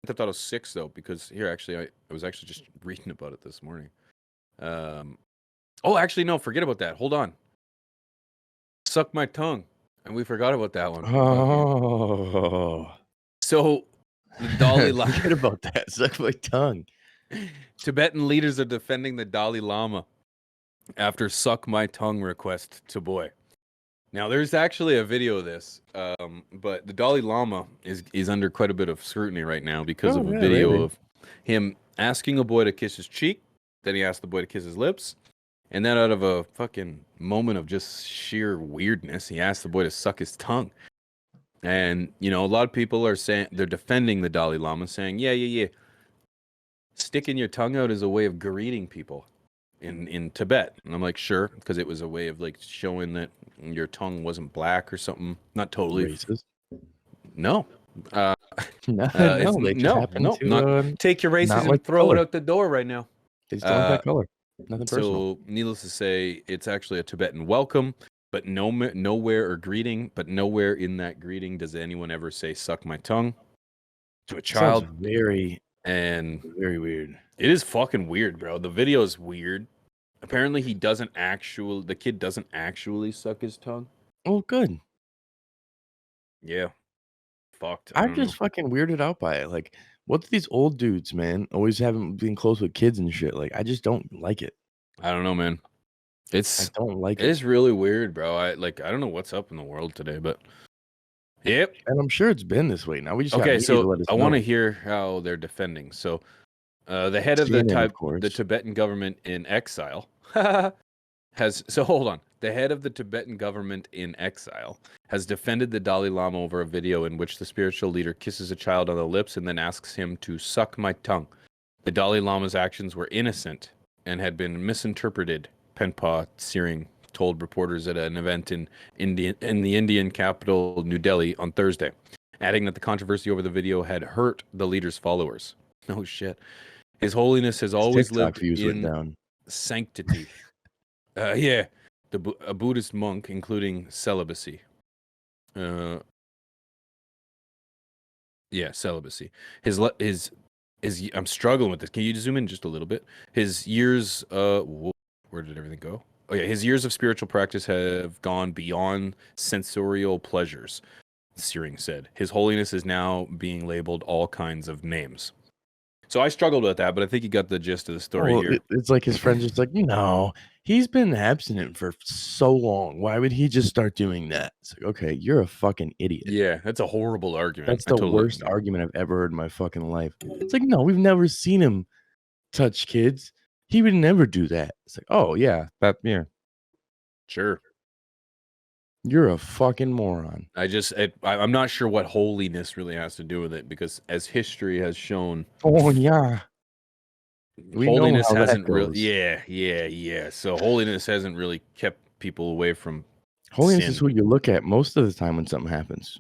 Theft Auto 6 though, because here actually I was actually just reading about it this morning. Oh, actually no, forget about that. Hold on. Suck My Tongue, and we forgot about that one. Oh, So the Dalai forget Lama. about that. Suck my tongue. Tibetan leaders are defending the Dalai Lama after "Suck My Tongue" request to boy. Now, there's actually a video of this, but the Dalai Lama is under quite a bit of scrutiny right now because of a video really? of him asking a boy to kiss his cheek. Then he asked the boy to kiss his lips. And then out of a fucking moment of just sheer weirdness, he asked the boy to suck his tongue. And, you know, a lot of people are saying, they're defending the Dalai Lama, saying, yeah. Sticking your tongue out is a way of greeting people in Tibet. And I'm like, sure, because it was a way of like showing that your tongue wasn't black or something. Not totally. Racist? No. No, they just happen No. to Not take your races not and like the throw it color. out the door right now. They just don't like that color. Nothing personal. So, needless to say, it's actually a Tibetan welcome, but nowhere in that greeting does anyone ever say "suck my tongue" to a child. Sounds very weird. It is fucking weird, bro. The video is weird. Apparently, the kid doesn't actually suck his tongue. Oh, good. Yeah. Fucked. I'm just fucking weirded out by it. Like, what's these old dudes, man? Always having being close with kids and shit. Like, I just don't like it. I don't know, man. I don't like it. It's really weird, bro. I don't know what's up in the world today, but yep. And I'm sure it's been this way. Now we just Okay, got so to let us I want to know. hear how they're defending. So, the head of CNN, of the Tibetan government in exile hold on. The head of the Tibetan government in exile has defended the Dalai Lama over a video in which the spiritual leader kisses a child on the lips and then asks him to suck my tongue. The Dalai Lama's actions were innocent and had been misinterpreted, Penpa Tsering told reporters at an event in the Indian capital, New Delhi, on Thursday, adding that the controversy over the video had hurt the leader's followers. Oh, shit. His Holiness has always lived in sanctity. Yeah, a Buddhist monk, including celibacy. Celibacy. His I'm struggling with this. Can you zoom in just a little bit? His years. Where did everything go? Oh yeah, his years of spiritual practice have gone beyond sensorial pleasures. Searing said, His Holiness is now being labeled all kinds of names. So I struggled with that, but I think you got the gist of the story here. It's like his friend's just like, he's been abstinent for so long. Why would he just start doing that? It's like, okay, you're a fucking idiot. Yeah, that's a horrible argument. That's the worst argument I've ever heard in my fucking life. It's like, no, we've never seen him touch kids. He would never do that. It's like, oh yeah, sure. You're a fucking moron. I'm not sure what holiness really has to do with it, because as history has shown, oh yeah, holiness hasn't really. Yeah. So holiness hasn't really kept people away from holiness sin. is who you look at most of the time when something happens.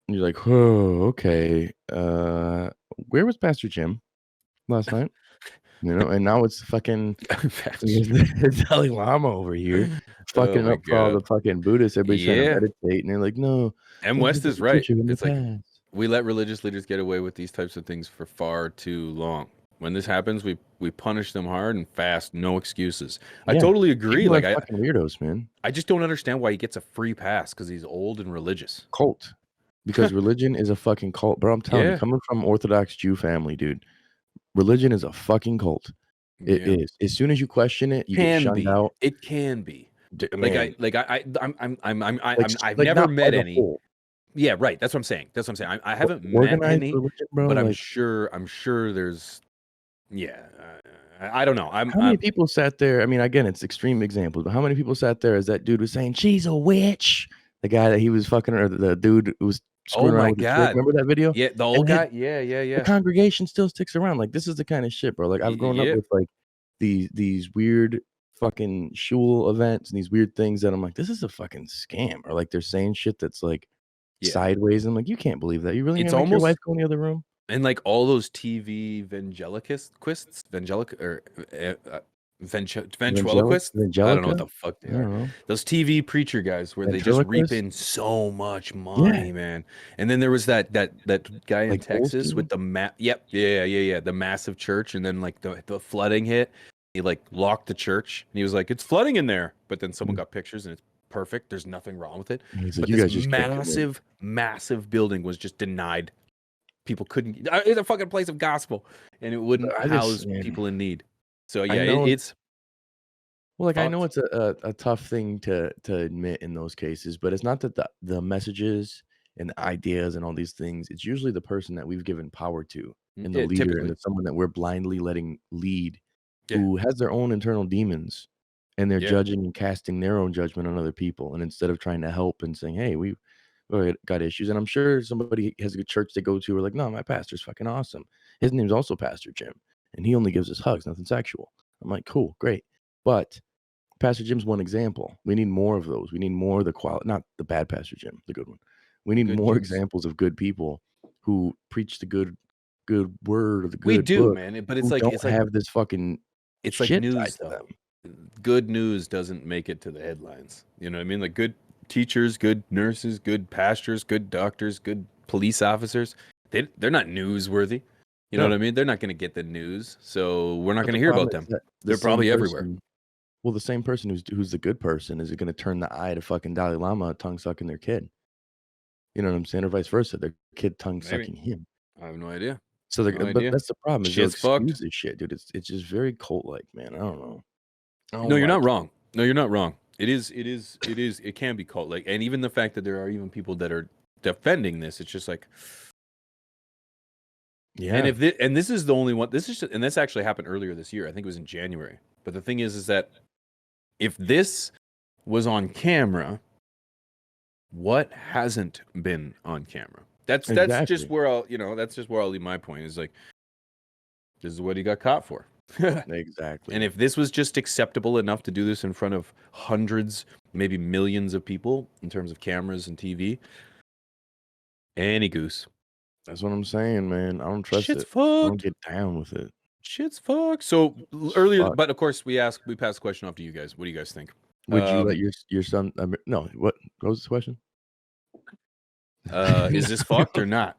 And you're like, oh, okay. Where was Pastor Jim last night? And now it's fucking the Dalai Lama over here, fucking up for all the fucking Buddhists. Everybody's trying to meditate, and they're like, no. M. West is right. It's like we let religious leaders get away with these types of things for far too long. When this happens, we punish them hard and fast, no excuses. Yeah. I totally agree. People are fucking weirdos, man. I just don't understand why he gets a free pass because he's old and religious. Cult. Because religion is a fucking cult. Bro, I'm telling you, coming from Orthodox Jew family, dude, religion is a fucking cult. It is. As soon as you question it, you get shunned out. It can be. I've never met any. Yeah, right. That's what I'm saying. I haven't met any, religion, bro, but I'm sure there's. Yeah, I don't know. How many people sat there? I mean, again, it's extreme examples, but how many people sat there as that dude was saying she's a witch? The guy that he was fucking, or the dude who was screwing around with the chick. Remember that video? Yeah, the old guy. Yeah. The congregation still sticks around. Like, this is the kind of shit, bro. Like, I've grown up with like these weird fucking shul events and these weird things that I'm like, this is a fucking scam. Or like they're saying shit that's like sideways. I'm like, you can't believe that. You really gonna make your wife go in the other room? And like all those TV Ventriloquist? I don't know what Evangelica? the fuck they I are. don't know. Those TV preacher guys where they just reap Ventriloquist? in so much Yeah, money, man. And then there was that guy in like Texas with Olstein? the Yep, yeah. The massive church, and then like the flooding hit. He like locked the church, and he was like, "It's flooding in there." But then someone Mm. got pictures, and it's perfect. There's nothing wrong with it. He's like, But "You this guys just can't come in." massive building was just denied. People couldn't. It's a fucking place of gospel, and it wouldn't I just house man, people in need. So I yeah, know it's well, like, I know fucked. it's a tough thing to admit in those cases, but it's not that the messages and the ideas and all these things, it's usually the person that we've given power to and the Yeah, leader and typically. the someone that we're blindly letting lead Yeah, who has their own internal demons, and they're yeah. judging and casting their own judgment on other people, and instead of trying to help and saying, "Hey, we got issues," and I'm sure somebody has a good church they go to, are like, "No, my pastor's fucking awesome. His name's also Pastor Jim, and he only gives us hugs, nothing sexual." I'm like, "Cool, great." But Pastor Jim's one example. We need more of those. We need more of the quality, not the bad Pastor Jim, the good one. We The need good more Jims. examples of good people who preach the good word or the We good do, book, man. But who don't have this fucking it's like shit tied news to though. them. Good news doesn't make it to the headlines. You know what I mean? Like good teachers, good nurses, good pastors, good doctors, good police officers. They're not newsworthy. You know what No, I mean? They're not going to get the news, so we're not but going the to hear problem about is them. that the They're same probably everywhere. person well, the same person who's the good person is gonna turn the eye to fucking Dalai Lama tongue sucking their kid. You know what I'm saying? Or vice versa, their kid tongue Maybe. sucking him. I have no idea. So No they're but idea. that's the problem is they'll Shit's fucked. excuse this shit, dude. It's just very cult-like, man. I don't know. I No, don't you're not like it. wrong. No, you're not wrong. It can be cult like, and even the fact that there are even people that are defending this, it's just like, and Yeah, and this is the only one. And this actually happened earlier this year. I think it was in January. But the thing is that if this was on camera, what hasn't been on camera? That's just exactly, where that's just where I'll leave my point. Is like, this is what he got caught for. And exactly. if this was just acceptable enough to do this in front of hundreds, maybe millions of people in terms of cameras and TV, any goose. That's what I'm saying, man. I don't trust Shit's it. I don't fucked. get down with it. Shit's fucked. So It's earlier, fucked. but of course we passed the question off to you guys. What do you guys think? Would you let Um, your son no, what was the question? is this fucked or not?